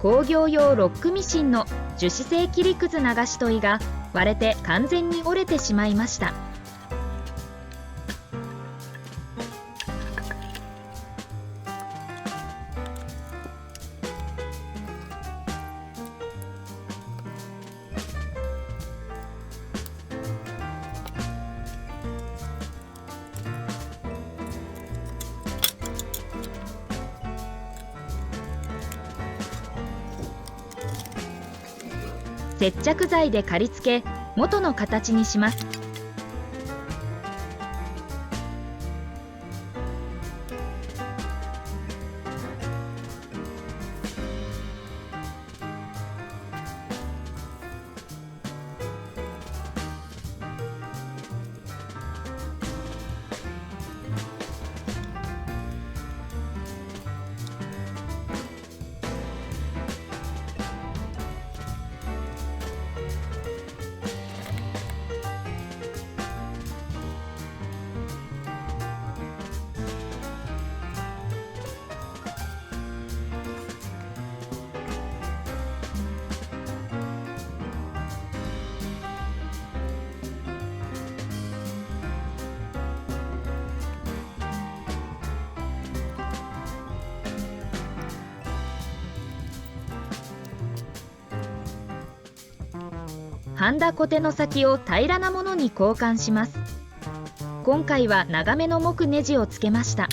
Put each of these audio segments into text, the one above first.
工業用ロックミシンの樹脂製切りくず流し砥が割れて完全に折れてしまいました。接着剤で貼り付け元の形にします。はんだコテの先を平らなものに交換します。今回は長めの木ネジをつけました。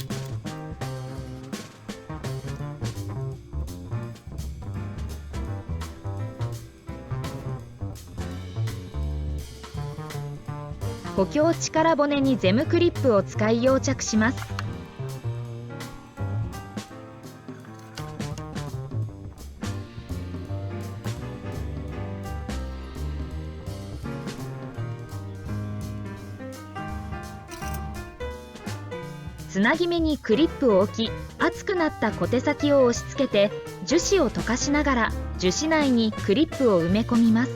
補強力骨にゼムクリップを使い溶着します。つなぎ目にクリップを置き、熱くなった小手先を押し付けて樹脂を溶かしながら樹脂内にクリップを埋め込みます。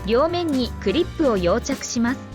両面にクリップを溶着します。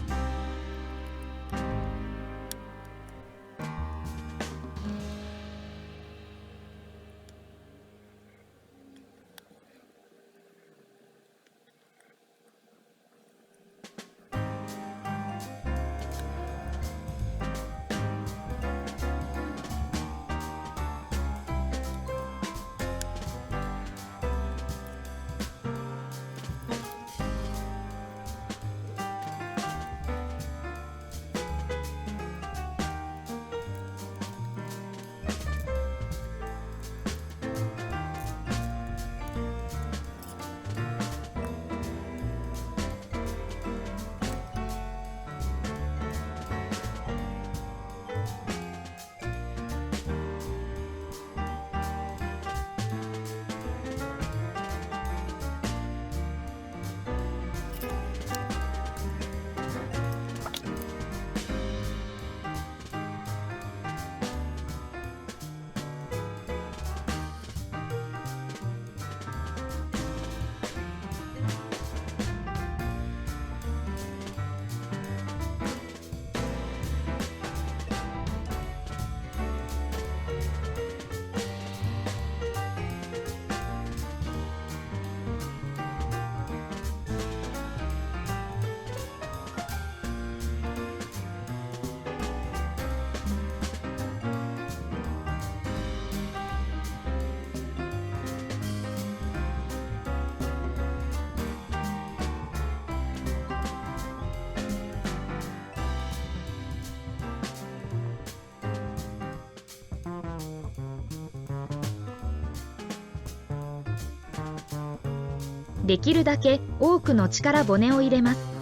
できるだけ多くの力骨を入れます。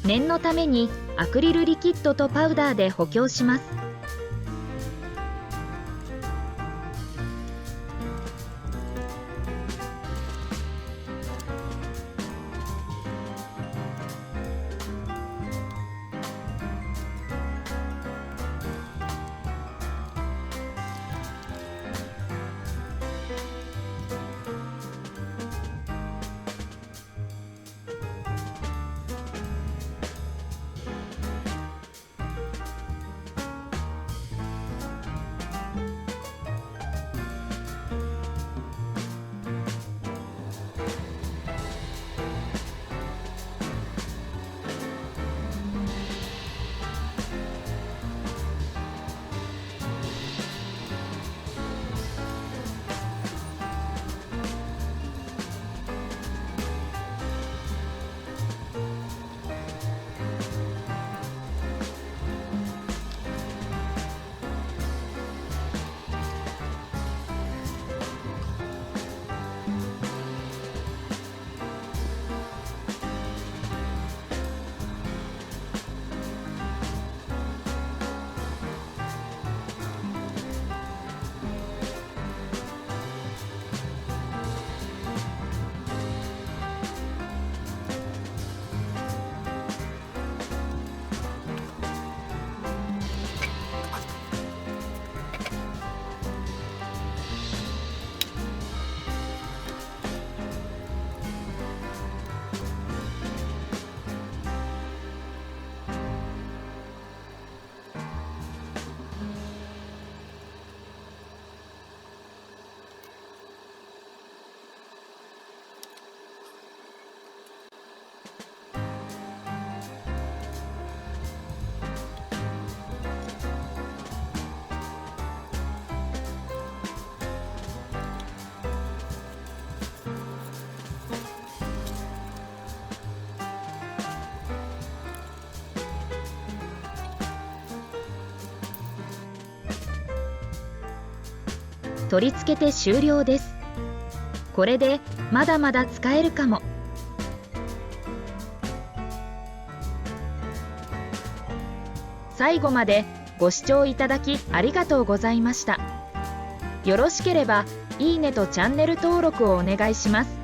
念のためにアクリルリキッドとパウダーで補強します。取り付けて終了です。これでまだまだ使えるかも。最後までご視聴いただきありがとうございました。よろしければいいねとチャンネル登録をお願いします。